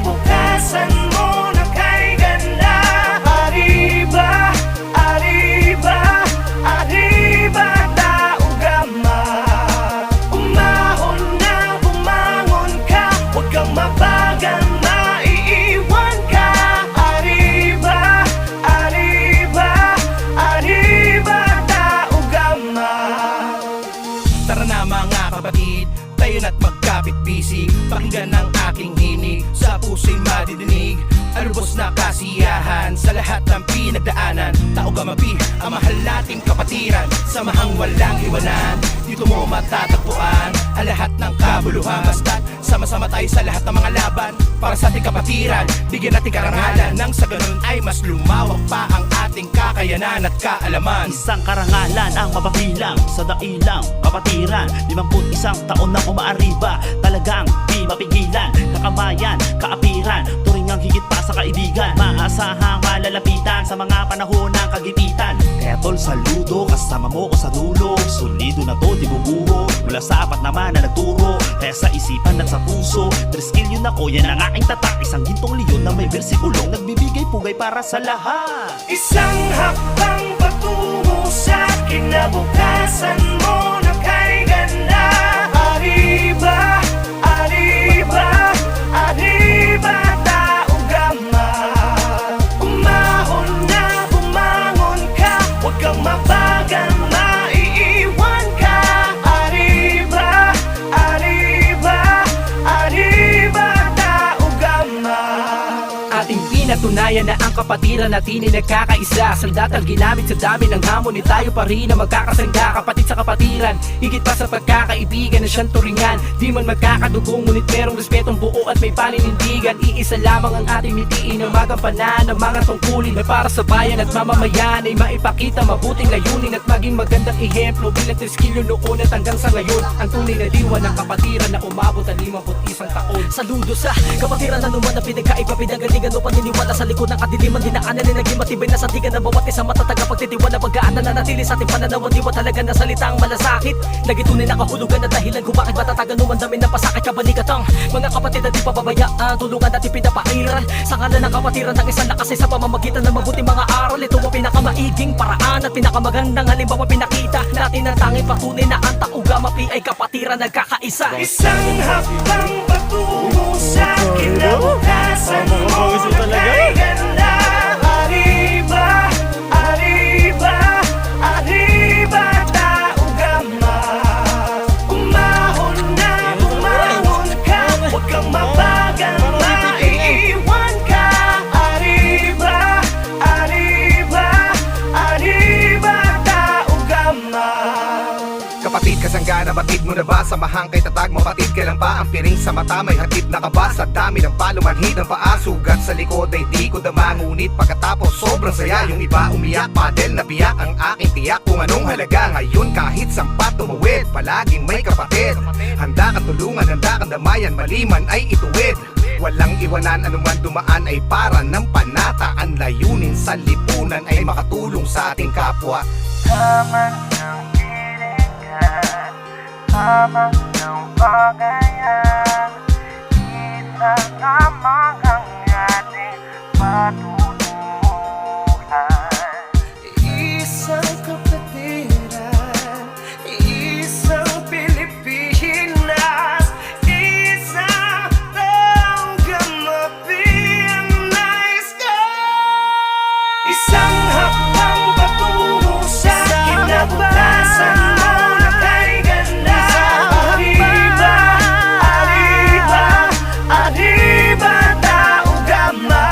kinabukasan mo na kay ganda. Arriba, arriba, arriba, taugama. Umahon na, bumangon ka, huwag kang mabagal, maiiwan ka. Arriba, arriba, arriba, taugama. Tara na mga kapatid, tayo na't magkapit-bisig. Pakinggan ang aking hinig, sa puso'y madidinig. Alubos na kasiyahan sa lahat ng pinagdaanan. Taugamapi, ang mahal nating kapatiran. Samahang walang iwanan, dito mo matatagpuan ang lahat ng kabuluhan. Basta't sama-sama tayo sa lahat ng mga laban para sa ating kapatiran. Bigyan natin karangalan nang sa ganun ay mas lumawak pa ang ating kakayanan at kaalaman. Isang karangalan ang mapabilang sa dailang kapatiran. 51 taon na umaariba, talagang di mapigilan. Kakamayan, kaapiran, turingang higit pa sa kaibigan. Maasahang malalapitan sa mga panahon ng kagipitan. Kaya tol, saludo, kasama mo ko sa dulo. Solido na to, di bubuho, mula sa apat naman na nagturo. Kaya sa isipan at sa puso, triskill yun ako, yan ang aking tatak. Isang gintong leon na may bersikulong nagbibigay pugay para sa lahat. Isang hakbang patungo sa kinabukasan mo na kay ganda. Arriba, arriba, arriba, taugama. Umahon na, bumangon ka, huwag kang mabagal, maiiwan ka. Arriba, arriba, arriba, taugama. Ating pinatunayan na ang kapatiran natin ay nagkakaisa. Sandatang ginamit sa dami ng hamon, ni tayo pa rin na magkakasangga. Kapatid sa kapatiran, higit pa sa pagkakaibigan na siyang turingan. Di man magkakadugong, ngunit merong respetong buo at may paninindigan. Iisa lamang ang ating mitiin ng magampanan ng mga tungkulin na para sa bayan at mamamayan ay maipakita mabuting layunin at maging magandang ehemplo bilang triskilyo noon at hanggang sa ngayon. Ang tunay na diwa ng kapatiran na umabot ang 51 taon. Saludo sa kapatiran na naman na pinagkaiba, pinagalingan o paniniwala sa likod ng kadiliman. Dinaanan na naging matibay na sandigan ng bawat isang matataga pagtitiwala. Pagkaan na nanatili sa ating pananaw, diwa talaga na salitang malasakit. Nagitunay na kahulugan at dahilan kung bakit matatagan nung ang dami ng pasakit kabalikat ang mga kapatid na di pababayaan. Tulungan natin pinapairal sa ngalan ng kapatiran ng isang lakas sa pamamagitan ng mabuting mga aral. Ito ang pinakamaiging paraan at pinakamagandang halimbawa pinakita natin ang tanging patunay na ang taugamapi ay kapatiran nagkakaisa. Isang hakbang patungo sa kinabukasan mo na kay ganda. Arriba, arriba, arriba, taugama. Umahon na, bumangon ka, huwag kang mabagal, maiiwan ka. Arriba, arriba, arriba, taugama. Kapatid, kasanggana, batid mo na ba? Samahang kay tatag, mapatid, kailan pa ang piring sa mata? May hatid na kaba sa dami ng palumanhid ng paa. Sugat sa likod ay di ko dama, ngunit pagkatapos sobrang saya. Yung iba umiyak, padel na biyak ang aking tiyak. Kung anong halaga ngayon kahit sampat tumawid, palaging may kapatid. Handa kang tulungan, handa kang damayan, maliman ay ituwid. Walang iwanan, anuman dumaan ay para ng panata. Ang layunin sa lipunan ay makatulong sa ating kapwa. Tama ng pilingan, tama ng bagayan, isa lamang ang ating patutunguhan. Isang kapatiran, isang Pilipinas, isang taugamapi ang nais ko. Isang hakbang patungo sa kinabukasan mo na kay ganda. Arriba, arriba, arriba, taugama.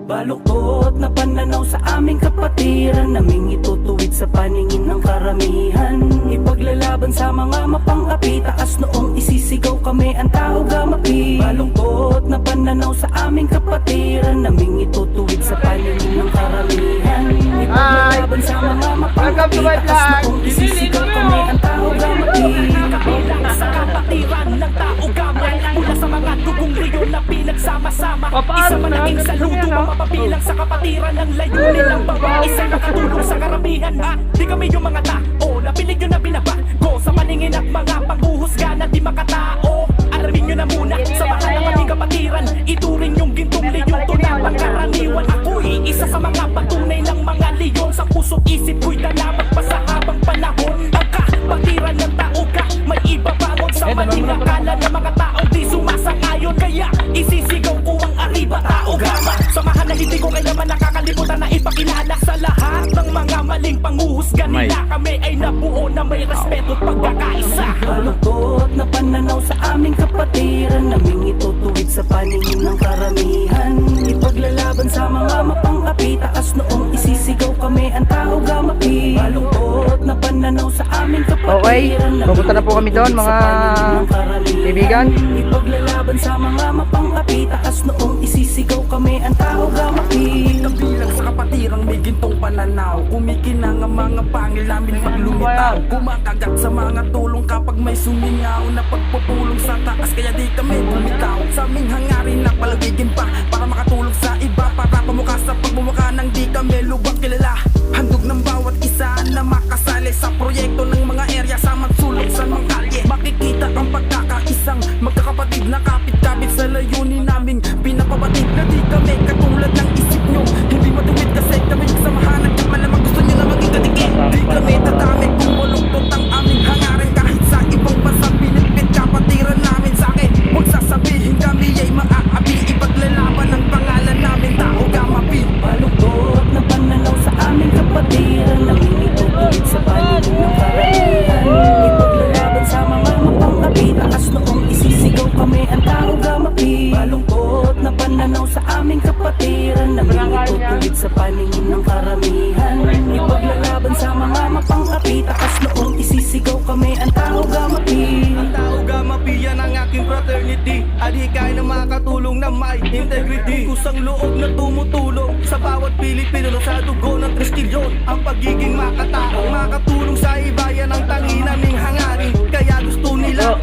Baluktot na pananaw sa aming kapatiran, naming itutuwid sa paningin ng karamihan. Ipaglalaban sa mga mapang-api, taas noong isisigaw kami ang tao gamapi. Baluktot na pananaw sa aming kapatiran, naming itutuwid sa paningin ng karamihan. Ipaglalaban sa mga mapang-api, taas noong isisigaw kami ang tao gamapi. Kabilang sa kapatiran ng tao gamay, mula sa mga dugong leyon na pinagsama-sama. Isa malaking saludo mapapabilang sa kapatiran ng layunin ng bawat isang nakatulong sa karamihan. Di kami yung mga tao na pilig nyo na binabago sa paningin at mga panghuhusga na di makatao. Alamin nyo na muna sa mahal ng aming kapatiran, ituring yung gintong leyon to na pangkaraniwan. Ako'y isa sa mga patunay ng mga leyon, sa puso't isip ko'y dalamat pa sa habang panahon. Ang kapatiran ng tao ka, may iba bangon sa maling akala ng mga tao di sumasangayon. Kaya isisigaw ko ang arriba tao gama, samahan na hindi ko kailanman nakakalimutan na ipakilala sa lahat ng mga maling panghuhusga nila. Kami ay nabuo na may respeto at pagkakaisa. Baluktot na pananaw sa aming kapatiran, naming itutuwid sa paningin ng karamihan. Ipaglalaban sa mga mapang-api, taas noong isisigaw kami ang tao gamapi. Baluktot na pananaw sa aming kapatiran, pupunta na po kami doon, mga kaibigan. Ipaglalaban sa mga mapang-api, taas noong isisigaw kami ang tao gamapi. Kabilang sa kapatirang may gintong pananaw, kumikinang ang mga pangil namin pag lumitaw. Kumakagat sa mga tulong kapag may sumingaw na pagpupulong sa taas, kaya di kami bumitaw. Sa aming hangarin na palagigin pa para makatulong sa iba, para pamukha sa pagmumukha nang di kami lubak kilala. Handog ng bawat isa na makasali sa proyekto ng mga area sa magsulong sa mga kalye. Makikita ang pagkakaisang magkakapatid na kapit-kapit sa layunin naming pinapabatid na di kami katulad ng isip nyo. Hindi matuwid kasi kami nagsamahan at malamang gusto nyo na maging katigin. Di kami tatamik kung waluktot ang aming hangarin, kahit sa ibang bansa pinipit kapatiran namin sa akin. Huwag sasabihin kami ay maaapi, ipaglalaban ang pangalan namin tao gamapi. Baluktot na pananaw sa aming kapatiran, naming itutuwid sa paningin ng karamihan. Ipaglalaban sa mga mapang-api, taas noong isisigaw kami ang tao gamapi. Baluktot na pananaw sa aming kapatiran, naming itutuwid sa paningin ng karamihan. Ipaglalaban sa mga mapang-api, taas noong isisigaw kami ang tao gamapi. Ang tao gamapi yan ang aking fraternity, adhikay na makatulong na may integrity. Kusang loob na tumutulong sa bawat Pilipino na sa dugo ng 3 kilyon. Ang pagiging makatao, makatulong sa iba yan ang tangi naming hangarin. Kaya gusto nila